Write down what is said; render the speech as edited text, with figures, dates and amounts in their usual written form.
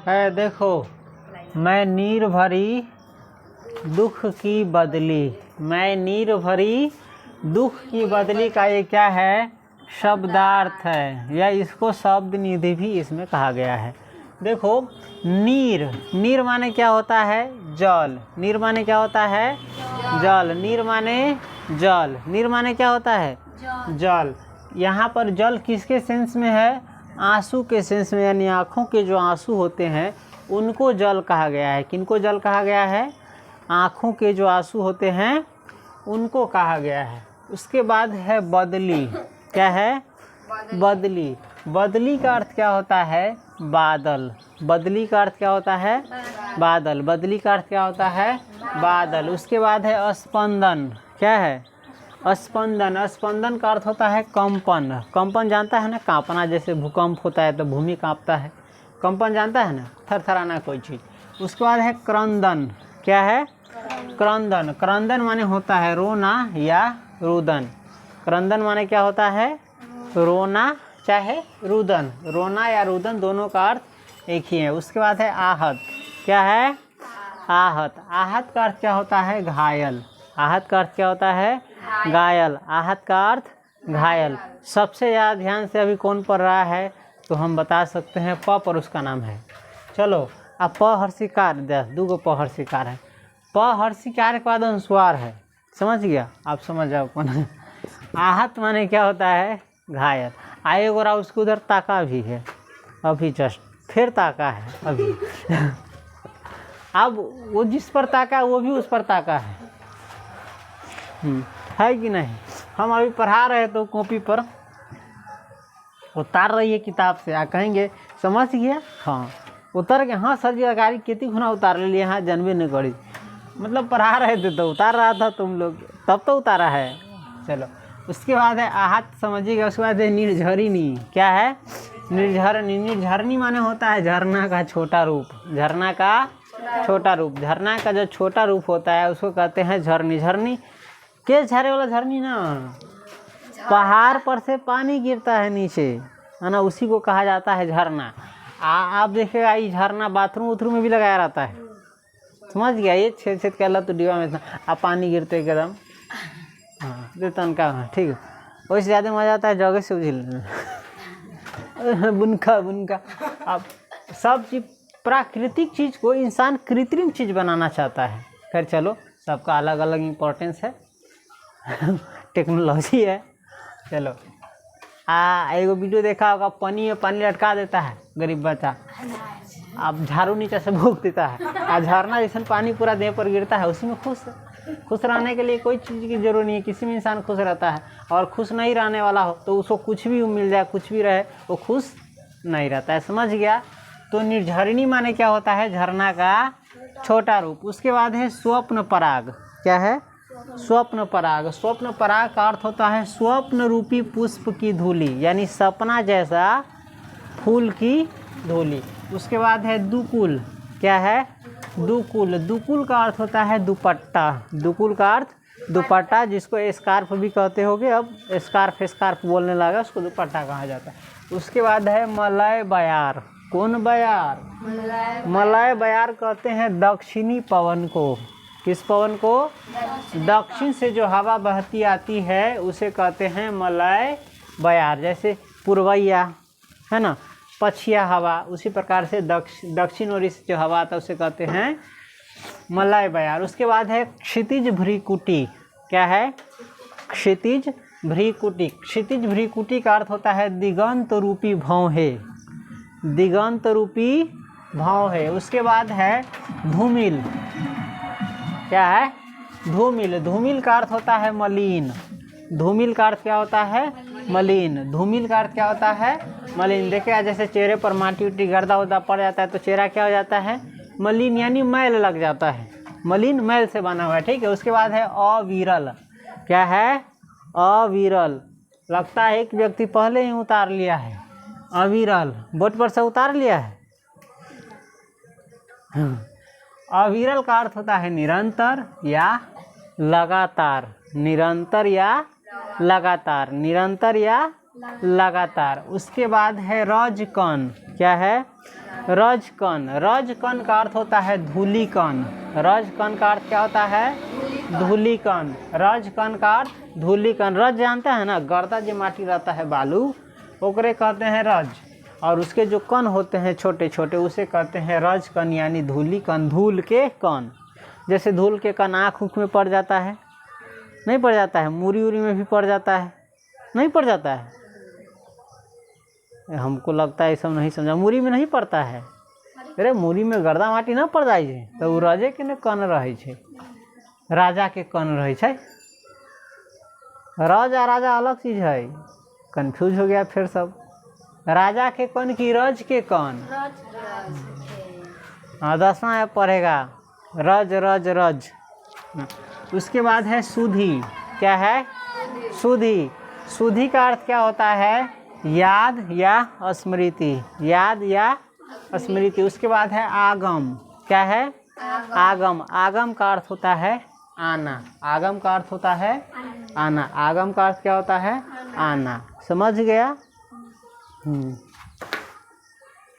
है देखो, मैं नीर भरी दुख की बदली, मैं नीर भरी दुख की बदली का ये क्या है, शब्दार्थ है, या इसको शब्द निधि भी इसमें कहा गया है। देखो नीर, नीर माने क्या होता है, जल। नीर माने क्या होता है, जल। नीर माने जल, नीर माने क्या होता है, जल। यहाँ पर जल किसके सेंस में है, आंसू के सेंस में, यानी आँखों के जो आंसू होते हैं उनको जल कहा गया है। किनको जल कहा गया है, आँखों के जो आंसू होते हैं उनको कहा गया है। उसके बाद है बदली, क्या है, बदली। बदली का अर्थ क्या होता है, बादल। बदली का अर्थ क्या होता है, बादल। बदली का अर्थ क्या होता है, बादल। उसके बाद है स्पंदन, क्या है, स्पंदन। स्पंदन का अर्थ होता है कंपन। कंपन जानता है ना, कांपना, जैसे भूकंप होता है तो भूमि कांपता है, कंपन जानता है ना, थरथराना कोई चीज़। उसके बाद है क्रंदन, क्या है, क्रंदन। क्रंदन माने होता है रोना या रुदन। क्रंदन माने क्या होता है, रोना चाहे रुदन। रोना या रुदन दोनों का अर्थ एक ही है। उसके बाद है आहत, क्या है, आहत। आहत का अर्थ क्या होता है, घायल। आहत का अर्थ क्या होता है, घायल। आहत का अर्थ घायल। सबसे ज़्यादा ध्यान से अभी कौन पढ़ रहा है तो हम बता सकते हैं, प पर उसका नाम है। चलो अब प हर्षिकार, दूगो प हर्षिकार है। प हर्षिकार के बाद अनुस्वार है, समझ गया, आप समझ जाओ कौन। आहत माने क्या होता है, घायल। आए गोरा उसके उधर ताका भी है अभी, जस्ट फिर ताका है अभी। अब वो जिस पर ताका है वो भी उस पर ताका है कि नहीं। हम अभी पढ़ा रहे तो कॉपी पर उतार रही है किताब से, आ कहेंगे समझ गया, हाँ उतर के, हाँ सर जी अगाड़ी कितनी खुना उतार ले लिए, हाँ जानबे नहीं करी, मतलब पढ़ा रहे थे तो उतार रहा था तुम लोग, तब तो उतारा है। चलो उसके बाद है आहत, समझिएगा। उसके बाद है निर्झरिणी, क्या है, निर्झरणी। निर्झरणी माने होता है झरना का छोटा रूप, झरना का छोटा रूप। झरना का जो छोटा रूप होता है उसको कहते हैं झरनी। झरनी के झरे वाला झरनी ना, पहाड़ पर से पानी गिरता है नीचे, है ना, उसी को कहा जाता है झरना। आप देखिएगा ये झरना बाथरूम उथरूम में भी लगाया रहता है, समझ गया, ये छेद छेद के तो डिब्बा में आप पानी गिरते एकदम, हाँ देतन का, हाँ ठीक है। वैसे ज़्यादा मज़ा आता है जगह से उझिल बुनका बुनका। अब सब चीज़, प्राकृतिक चीज़ को इंसान कृत्रिम चीज़ बनाना चाहता है। खैर चलो, सबका अलग अलग इम्पोर्टेंस है, टेक्नोलॉजी है। चलो एगो वीडियो देखा होगा, पानी में पानी लटका देता है गरीब बच्चा, अब झाड़ू नीचे से भूख देता है, और झरना जैसे पानी पूरा देह पर गिरता है, उसी में खुश रहने के लिए कोई चीज़ की जरूरत नहीं है, किसी में इंसान खुश रहता है। और खुश नहीं रहने वाला हो तो उसको कुछ भी मिल जाए, कुछ भी रहे, वो खुश नहीं रहता है, समझ गया। तो निर्झरिणी माने क्या होता है, झरना का छोटा रूप। उसके बाद है स्वप्न पराग, क्या है, स्वप्न पराग। स्वप्न पराग का अर्थ होता है स्वप्न रूपी पुष्प की धूली, यानी सपना जैसा फूल की धूली। उसके बाद है दुकुल, क्या है, दुकुल। दुकुल का अर्थ होता है दुपट्टा। दुकुल का अर्थ दुपट्टा, जिसको स्कार्फ भी कहते होगे, अब स्कार्फ बोलने लगा, उसको दुपट्टा कहा जाता है। उसके बाद है मलय बयार। कौन बयार, मलय बयार कहते हैं दक्षिणी पवन को। किस पवन को, दक्षिण से जो हवा बहती आती है उसे कहते हैं मलय बयार। जैसे पूर्वैया है ना, पछिया हवा, उसी प्रकार से दक्षिण ओर से जो हवा आता है उसे कहते हैं मलय बयार। उसके बाद है क्षितिज भ्रिकुटी, क्या है, क्षितिज भ्रिकुटी। क्षितिज भ्रिकुटी का अर्थ होता है दिगंत रूपी भौहे, दिगंत रूपी भौहे। उसके बाद है धूमिल, क्या है, धूमिल। धूमिल का अर्थ होता है मलिन। धूमिल का अर्थ क्या होता है, मलिन। धूमिल का अर्थ क्या होता है, मलिन। देखिए जैसे चेहरे पर माटी उटी गर्दा उर्दा पड़ जाता है तो चेहरा क्या हो जाता है, मलिन, यानी मैल लग जाता है, मलिन मैल से बना हुआ है, ठीक है। उसके बाद है अविरल, क्या है, अविरल। लगता है एक व्यक्ति पहले ही उतार लिया है, अविरल बोट पर से उतार लिया है। अविरल का अर्थ होता है निरंतर या लगातार, निरंतर या लगातार, निरंतर या लगातार। उसके बाद है रजकण, क्या है, रजकण। रजकण का अर्थ होता है धूलिकण। रजकण का अर्थ क्या होता है? धूलिकण। रजकण का अर्थ धूलिकण। रज जानते हैं ना, गर्दा जो माटी रहता है बालू, ओकरे कहते हैं रज, और उसके जो कण होते हैं छोटे छोटे उसे कहते हैं रजकण यानी धूलिकण। धूल के कण, जैसे धूल के कण आँख उख में पड़ जाता है, नहीं पड़ जाता है? मूरी उरी में भी पड़ जाता है, नहीं पड़ जाता है? हमको लगता है ये सब नहीं समझा। मूरी में नहीं पड़ता है। अरे मूरी में गर्दा माटी ना पड़ जाइ छै तो उ रजे के ने कण रहे छै, राजा के कण रहे छै। रज आ राजा अलग चीज है, कंफ्यूज हो गया फिर सब। राजा के कण की रज के कण? हाँ 10वां पढ़ेगा रज रज रज। उसके बाद है सुधी। क्या है? सुधी। सुधी का अर्थ क्या होता है? याद या स्मृति। याद या स्मृति। उसके बाद है आगम। क्या है? आगम। आगम का अर्थ होता है आना। आगम का अर्थ होता है आना। आगम का अर्थ क्या होता है? आना। समझ गया?